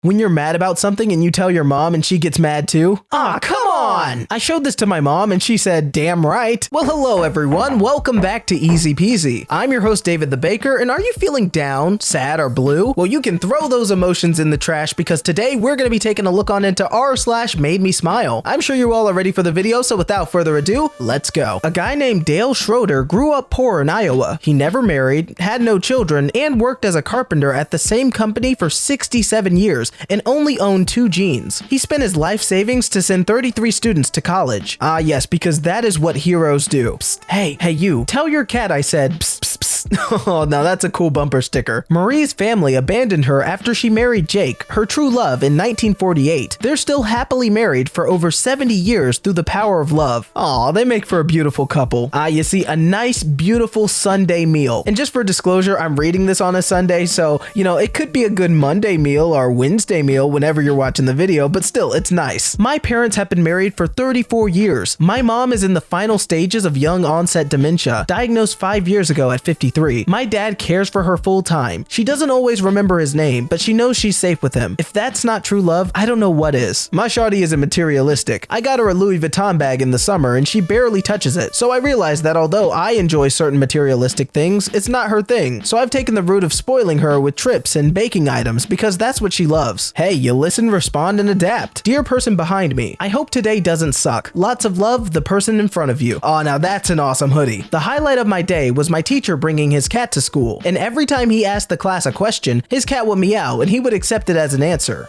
When you're mad about something and you tell your mom and she gets mad too? Ah, come on! I showed this to my mom and she said, damn right. Well, hello everyone, welcome back to Easy Peasy. I'm your host David the Baker, and are you feeling down, sad, or blue? Well, you can throw those emotions in the trash because today we're going to be taking a look on into r/Mademesmile. I'm sure you all are ready for the video, so without further ado, let's go. A guy named Dale Schroeder grew up poor in Iowa. He never married, had no children, and worked as a carpenter at the same company for 67 years. And only owned 2 jeans. He spent his life savings to send 33 students to college. Ah yes, because that is what heroes do. Psst, hey you, tell your cat I said psst, psst, psst. Oh, now that's a cool bumper sticker. Marie's family abandoned her after she married Jake, her true love, in 1948. They're still happily married for over 70 years through the power of love. Aw, they make for a beautiful couple. Ah, you see, a nice, beautiful Sunday meal. And just for disclosure, I'm reading this on a Sunday, so, you know, it could be a good Monday meal or Wednesday meal whenever you're watching the video, but still, it's nice. My parents have been married for 34 years. My mom is in the final stages of young onset dementia, diagnosed 5 years ago at 53. My dad cares for her full time. She doesn't always remember his name, but she knows she's safe with him. If that's not true love, I don't know what is. My shawty isn't materialistic. I got her a Louis Vuitton bag in the summer and she barely touches it, so I realized that although I enjoy certain materialistic things, it's not her thing. So I've taken the route of spoiling her with trips and baking items because that's what she loves. Hey, you listen, respond, and adapt. Dear person behind me, I hope today doesn't suck. Lots of love, the person in front of you. Oh, now that's an awesome hoodie. The highlight of my day was my teacher bringing his cat to school, and every time he asked the class a question, his cat would meow and he would accept it as an answer.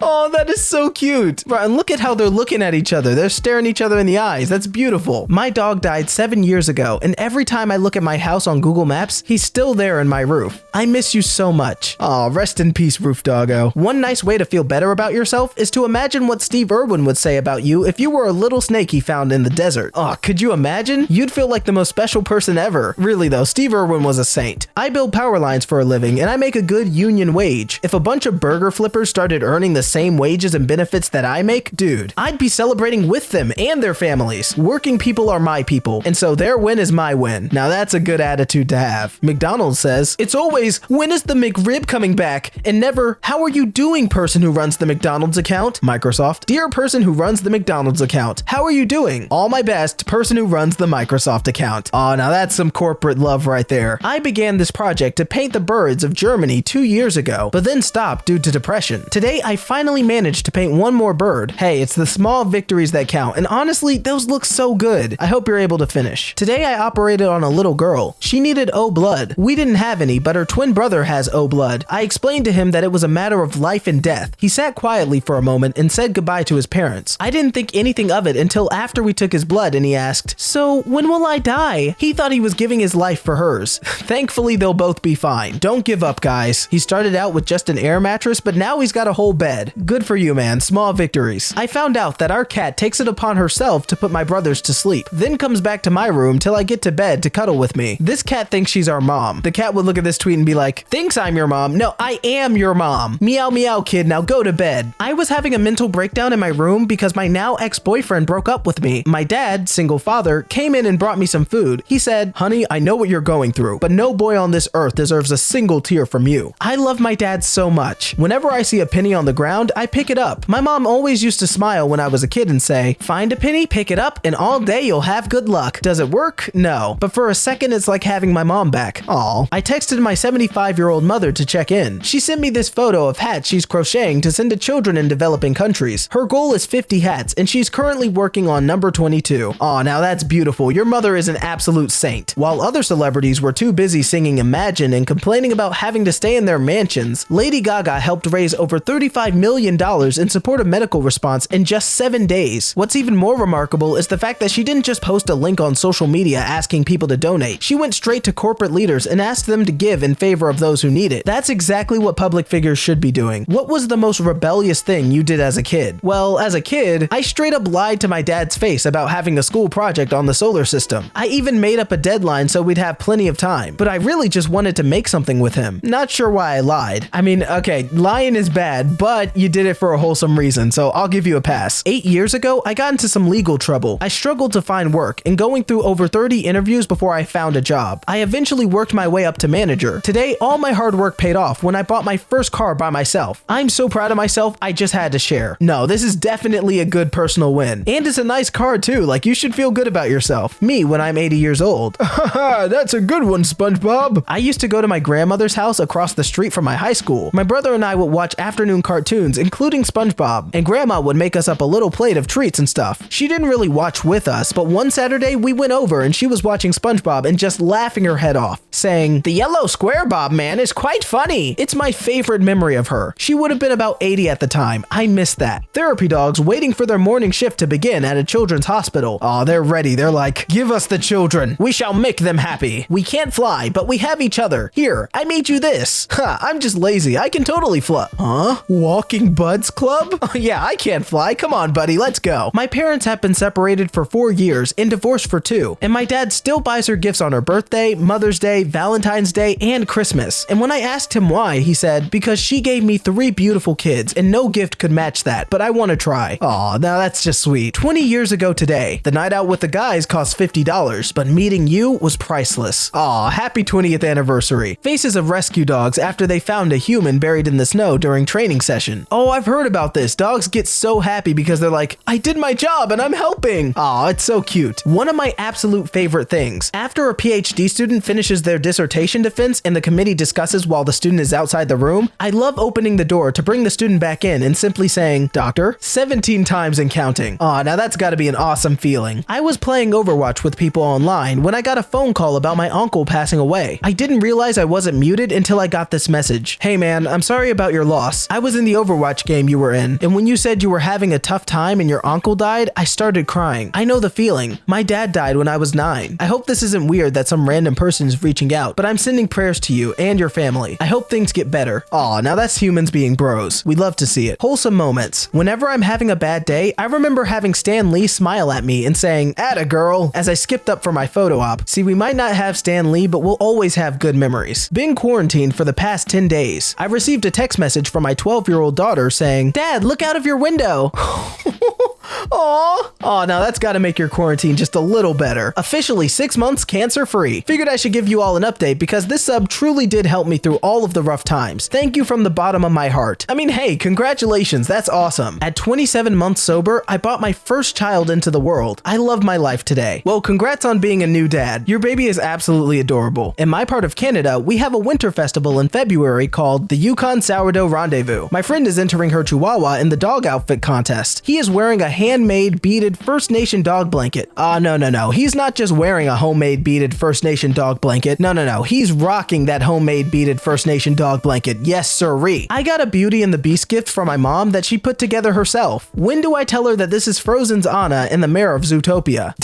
Oh, that is so cute. Right, and look at how they're looking at each other. They're staring each other in the eyes. That's beautiful. My dog died 7 years ago, and every time I look at my house on Google Maps, he's still there in my roof. I miss you so much. Aw, rest in peace, roof doggo. One nice way to feel better about yourself is to imagine what Steve Irwin would say about you if you were a little snake he found in the desert. Aw, could you imagine? You'd feel like the most special person ever. Really though, Steve Irwin was a saint. I build power lines for a living, and I make a good union wage. If a bunch of burger flippers started earning the same wages and benefits that I make, dude, I'd be celebrating with them and their families. Working people are my people, and so their win is my win. Now that's a good attitude to have. McDonald's says, it's always, when is the McRib coming back? And never, how are you doing, person who runs the McDonald's account? Microsoft, dear person who runs the McDonald's account, how are you doing? All my best, person who runs the Microsoft account. Oh, now that's some corporate love right there. I began this project to paint the birds of Germany 2 years ago, but then stopped due to depression. Today, I finally managed to paint one more bird. Hey, it's the small victories that count, and honestly, those look so good. I hope you're able to finish. Today, I operated on a little girl. She needed O blood. We didn't have any, but her twin brother has O blood. I explained to him that it was a matter of life and death. He sat quietly for a moment and said goodbye to his parents. I didn't think anything of it until after we took his blood and he asked, so when will I die? He thought he was giving his life for hers. Thankfully, they'll both be fine. Don't give up, guys. He started out with just an air mattress, but now he's got a whole bed. Good for you, man. Small victories. I found out that our cat takes it upon herself to put my brothers to sleep, then comes back to my room till I get to bed to cuddle with me. This cat thinks she's our mom. The cat would look at this tweet and be like, thinks I'm your mom. No, I am your mom. Meow meow kid, now go to bed. I was having a mental breakdown in my room because my now ex-boyfriend broke up with me. My dad, single father, came in and brought me some food. He said, honey, I know what you're going through, but no boy on this earth deserves a single tear from you. I love my dad so much. Whenever I see a penny on the ground, I pick it up. My mom always used to smile when I was a kid and say, find a penny, pick it up, and all day you'll have good luck. Does it work? No. But for a second, it's like having my mom back. Aw. I texted my 75-year-old mother to check in. She sent me this photo of hats she's crocheting to send to children in developing countries. Her goal is 50 hats, and she's currently working on number 22. Aw, now that's beautiful. Your mother is an absolute saint. While other celebrities were too busy singing Imagine and complaining about having to stay in their mansions, Lady Gaga helped raise over $35 million in support of medical response in just 7 days. What's even more remarkable is the fact that she didn't just post a link on social media asking people to donate. She went straight to corporate leaders and asked them to give in favor of those who need it. That's exactly what public figures should be doing. What was the most rebellious thing you did as a kid? Well, as a kid, I straight up lied to my dad's face about having a school project on the solar system. I even made up a deadline so we'd have plenty of time, but I really just wanted to make something with him. Not sure why I lied. I mean, okay, lying is bad, but You did it for a wholesome reason, so I'll give you a pass. 8 years ago, I got into some legal trouble. I struggled to find work and going through over 30 interviews before I found a job. I eventually worked my way up to manager. Today, all my hard work paid off when I bought my first car by myself. I'm so proud of myself, I just had to share. No, this is definitely a good personal win. And it's a nice car too, like you should feel good about yourself. Me when I'm 80 years old. Haha, that's a good one, SpongeBob. I used to go to my grandmother's house across the street from my high school. My brother and I would watch afternoon cartoons, including SpongeBob, and Grandma would make us up a little plate of treats and stuff. She didn't really watch with us, but one Saturday we went over and she was watching SpongeBob and just laughing her head off, saying, "The yellow square Bob man is quite funny." It's my favorite memory of her. She would have been about 80 at the time. I miss that. Therapy dogs waiting for their morning shift to begin at a children's hospital. Aw, they're ready. They're like, "Give us the children. We shall make them happy. We can't fly, but we have each other. Here, I made you this." Ha, I'm just lazy. I can totally fly. Huh? Walking Buds Club? Oh, yeah, I can't fly. Come on, buddy, let's go. My parents have been separated for 4 years and divorced for 2, and my dad still buys her gifts on her birthday, Mother's Day, Valentine's Day, and Christmas. And when I asked him why, he said, "Because she gave me 3 beautiful kids, and no gift could match that, but I want to try." Aw, now that's just sweet. 20 years ago today, the night out with the guys cost $50, but meeting you was priceless. Aw, happy 20th anniversary. Faces of rescue dogs after they found a human buried in the snow during training session. Oh, I've heard about this. Dogs get so happy because they're like, "I did my job and I'm helping." Aw, it's so cute. One of my absolute favorite things. After a PhD student finishes their dissertation defense and the committee discusses while the student is outside the room, I love opening the door to bring the student back in and simply saying, "Doctor," 17 times and counting. Aw, now that's gotta be an awesome feeling. I was playing Overwatch with people online when I got a phone call about my uncle passing away. I didn't realize I wasn't muted until I got this message. "Hey man, I'm sorry about your loss. I was in the Overwatch game you were in, and when you said you were having a tough time and your uncle died, I started crying. I know the feeling. My dad died when I was 9. I hope this isn't weird that some random person is reaching out, but I'm sending prayers to you and your family. I hope things get better." Aw, now that's humans being bros. We love to see it. Wholesome moments. Whenever I'm having a bad day, I remember having Stan Lee smile at me and saying, "Atta girl," as I skipped up for my photo op. See, we might not have Stan Lee, but we'll always have good memories. Been quarantined for the past 10 days. I received a text message from my 12-year-old daughter saying, "Dad, look out of your window." Aww. Aw, now that's gotta make your quarantine just a little better. Officially 6 months cancer-free. Figured I should give you all an update because this sub truly did help me through all of the rough times. Thank you from the bottom of my heart. I mean, hey, congratulations, that's awesome. At 27 months sober, I brought my first child into the world. I love my life today. Well, congrats on being a new dad. Your baby is absolutely adorable. In my part of Canada, we have a winter festival in February called the Yukon Sourdough Rendezvous. My friend is entering her Chihuahua in the dog outfit contest. He is wearing a handmade beaded First Nation dog blanket. No. He's not just wearing a homemade beaded First Nation dog blanket. No. He's rocking that homemade beaded First Nation dog blanket. Yes, sirree. I got a Beauty and the Beast gift from my mom that she put together herself. When do I tell her that this is Frozen's Anna and the mayor of Zootopia?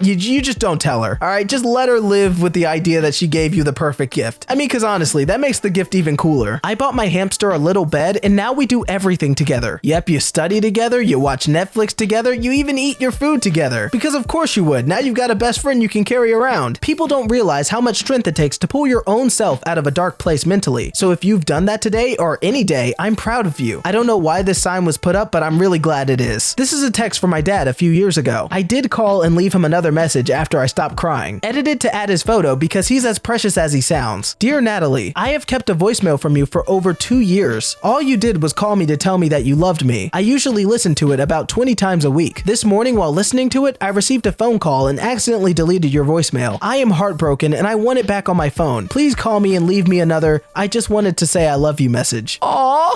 You just don't tell her. All right, just let her live with the idea that she gave you the perfect gift. I mean, because honestly, that makes the gift even cooler. I bought my hamster a little bed and now we do everything together. Yep, you study together, you watch Netflix together, you even eat your food together. Because of course you would. Now you've got a best friend you can carry around. People don't realize how much strength it takes to pull your own self out of a dark place mentally. So if you've done that today or any day, I'm proud of you. I don't know why this sign was put up, but I'm really glad it is. This is a text from my dad a few years ago. I did call and leave him another message after I stopped crying. Edited to add his photo because he's as precious as he sounds. "Dear Natalie, I have kept a voicemail from you for over 2 years. All you did was call me to tell me that you loved me. I usually listen to it about 20 times a week. This morning while listening to it, I received a phone call and accidentally deleted your voicemail. I am heartbroken and I want it back on my phone. Please call me and leave me another 'I just wanted to say I love you' message." Aww.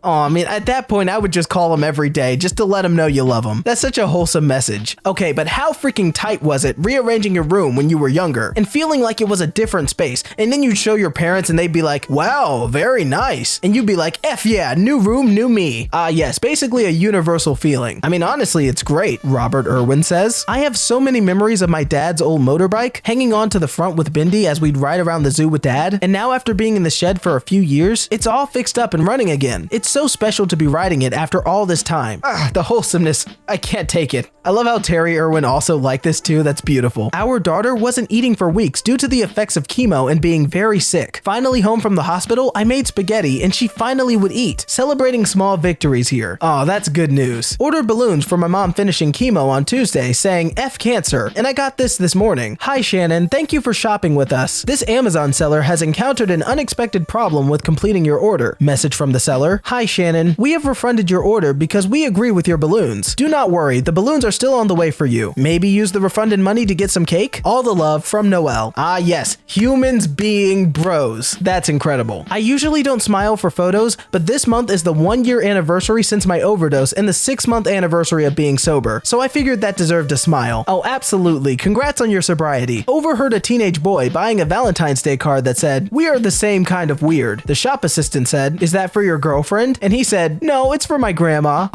Aw, I mean, at that point, I would just call him every day just to let him know you love him. That's such a wholesome message. Okay, but how freaking tight was it rearranging your room when you were younger and feeling like it was a different space, and then you'd show your parents and they'd be like, "Wow, very nice." And you'd be like, "F yeah, new room, new me." Yes, basically a universal feeling. I mean, honestly, it's great, Robert Irwin says. I have so many memories of my dad's old motorbike, hanging on to the front with Bindi as we'd ride around the zoo with dad, and now after being in the shed for a few years, it's all fixed up and running again. It's It's so special to be riding it after all this time. The wholesomeness, I can't take it. I love how Terry Irwin also liked this too, that's beautiful. Our daughter wasn't eating for weeks due to the effects of chemo and being very sick. Finally home from the hospital, I made spaghetti and she finally would eat, celebrating small victories here. Oh, that's good news. Ordered balloons for my mom finishing chemo on Tuesday saying F cancer, and I got this morning. Hi Shannon, thank you for shopping with us. This Amazon seller has encountered an unexpected problem with completing your order. Message from the seller. Hi Shannon, we have refunded your order because we agree with your balloons. Do not worry, the balloons are still on the way for you. Maybe use the refunded money to get some cake? All the love from Noelle. Ah yes, humans being bros. That's incredible. I usually don't smile for photos, but this month is the 1-year anniversary since my overdose and the 6-month anniversary of being sober, so I figured that deserved a smile. Oh absolutely, congrats on your sobriety. Overheard a teenage boy buying a Valentine's Day card that said, "We are the same kind of weird." The shop assistant said, "Is that for your girlfriend?" And he said, "No, it's for my grandma."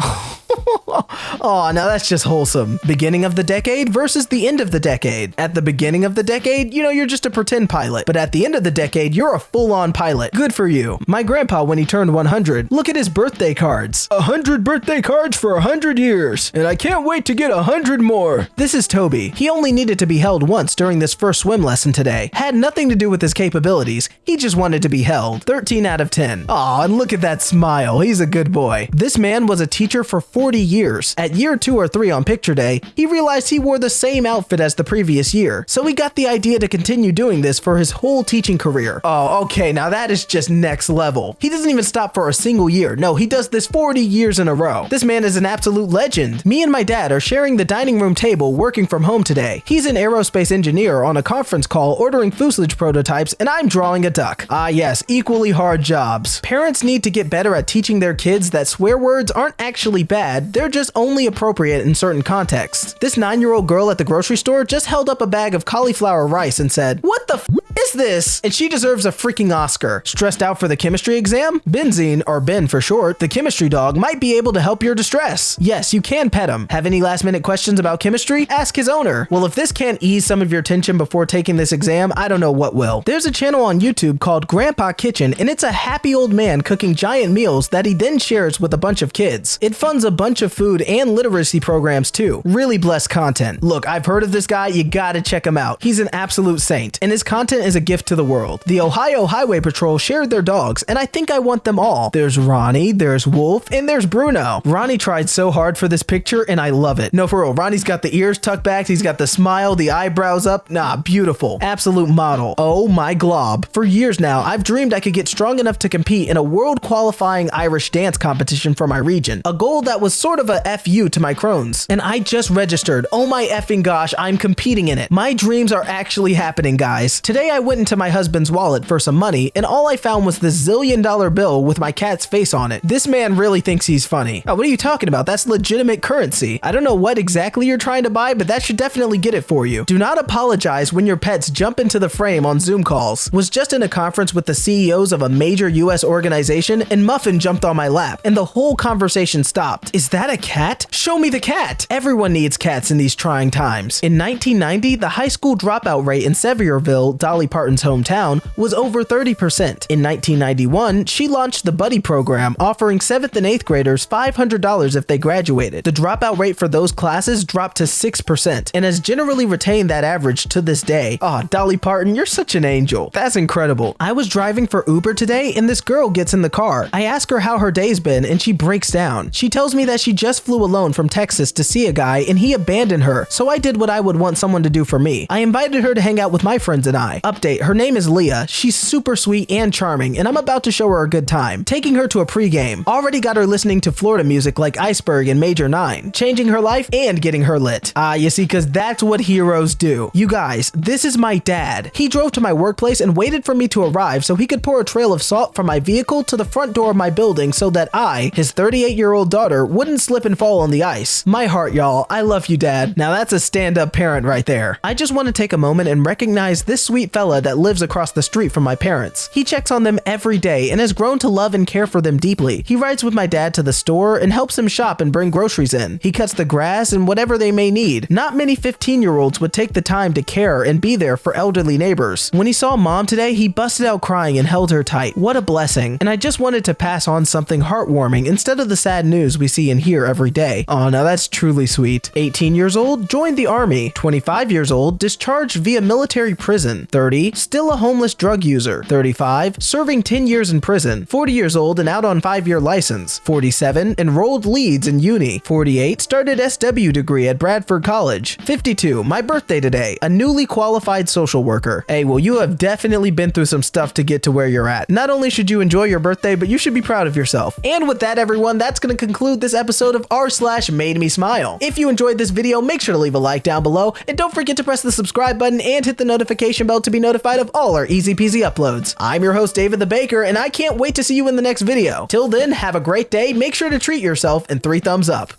Oh, now that's just wholesome. Beginning of the decade versus the end of the decade. At the beginning of the decade, you know, you're just a pretend pilot, but at the end of the decade, you're a full-on pilot. Good for you. My grandpa, when he turned 100, look at his birthday cards. 100 birthday cards for 100 years, and I can't wait to get 100 more. This is Toby. He only needed to be held once during this first swim lesson today. Had nothing to do with his capabilities. He just wanted to be held. 13 out of 10. Aw, and look at that smile. He's a good boy. This man was a teacher for 40 years. At year 2 or 3 on picture day, he realized he wore the same outfit as the previous year, so he got the idea to continue doing this for his whole teaching career. Oh, okay, now that is just next level. He doesn't even stop for a single year. No, he does this 40 years in a row. This man is an absolute legend. Me and my dad are sharing the dining room table working from home today. He's an aerospace engineer on a conference call ordering fuselage prototypes, and I'm drawing a duck. Ah yes, equally hard jobs. Parents need to get better at teaching their kids that swear words aren't actually bad, they're just only appropriate in certain contexts. This 9-year-old girl at the grocery store just held up a bag of cauliflower rice and said, "What the f is this?" And she deserves a freaking Oscar. Stressed out for the chemistry exam? Benzene, or Ben for short, the chemistry dog, might be able to help your distress. Yes, you can pet him. Have any last minute questions about chemistry? Ask his owner. Well, if this can't ease some of your tension before taking this exam, I don't know what will. There's a channel on YouTube called Grandpa Kitchen, and it's a happy old man cooking giant meals that he then shares with a bunch of kids. It funds a bunch of food and literacy programs too. Really blessed content. Look, I've heard of this guy, you gotta check him out. He's an absolute saint, and his content is a gift to the world. The Ohio Highway Patrol shared their dogs, and I think I want them all. There's Ronnie, there's Wolf, and there's Bruno. Ronnie tried so hard for this picture, and I love it. No, for real, Ronnie's got the ears tucked back, he's got the smile, the eyebrows up. Nah, beautiful. Absolute model. Oh my glob. For years now, I've dreamed I could get strong enough to compete in a world qualifying Irish dance competition for my region. A goal that was sort of a FU to my Crohn's. And I just registered. Oh my effing gosh, I'm competing in it. My dreams are actually happening, guys. Today I went into my husband's wallet for some money, and all I found was this $1 zillion bill with my cat's face on it. This man really thinks he's funny. Oh, what are you talking about? That's legitimate currency. I don't know what exactly you're trying to buy, but that should definitely get it for you. Do not apologize when your pets jump into the frame on Zoom calls. Was just in a conference with the CEOs of a major US organization, and Muffin jumped on my lap, and the whole conversation stopped. Is that a cat? Show me the cat. Everyone needs cats in these trying times. In 1990, the high school dropout rate in Sevierville, Dolly Parton's hometown, was over 30%. In 1991, she launched the Buddy program, offering 7th and 8th graders $500 if they graduated. The dropout rate for those classes dropped to 6% and has generally retained that average to this day. Aw, Dolly Parton, you're such an angel. That's incredible. I was driving for Uber today and this girl gets in the car. I ask her how her day's been and she breaks down. She tells me that she just flew alone from Texas to see a guy and he abandoned her, so I did what I would want someone to do for me. I invited her to hang out with my friends and I. Update, her name is Leah. She's super sweet and charming and I'm about to show her a good time. Taking her to a pregame. Already got her listening to Florida music like Iceberg and Major 9. Changing her life and getting her lit. You see, cause that's what heroes do. You guys, this is my dad. He drove to my workplace and waited for me to arrive so he could pour a trail of salt from my vehicle to the front door of my building so that I, his 38-year-old daughter, wouldn't wouldn't slip and fall on the ice. My heart, y'all. I love you, Dad. Now that's a stand-up parent right there. I just want to take a moment and recognize this sweet fella that lives across the street from my parents. He checks on them every day and has grown to love and care for them deeply. He rides with my dad to the store and helps him shop and bring groceries in. He cuts the grass and whatever they may need. Not many 15-year-olds would take the time to care and be there for elderly neighbors. When he saw Mom today, he busted out crying and held her tight. What a blessing. And I just wanted to pass on something heartwarming instead of the sad news we see and hear every day. Oh, now that's truly sweet. 18 years old, joined the army. 25 years old, discharged via military prison. 30, still a homeless drug user. 35, serving 10 years in prison. 40 years old and out on 5-year license. 47, enrolled Leeds in uni. 48, started SW degree at Bradford College. 52, my birthday today, a newly qualified social worker. Hey, well, you have definitely been through some stuff to get to where you're at. Not only should you enjoy your birthday, but you should be proud of yourself. And with that, everyone, that's going to conclude this episode of r/MadeMeSmile. If you enjoyed this video, make sure to leave a like down below, and don't forget to press the subscribe button and hit the notification bell to be notified of all our easy peasy uploads. I'm your host, David the Baker, and I can't wait to see you in the next video. Till then, have a great day, make sure to treat yourself, and 3 thumbs up.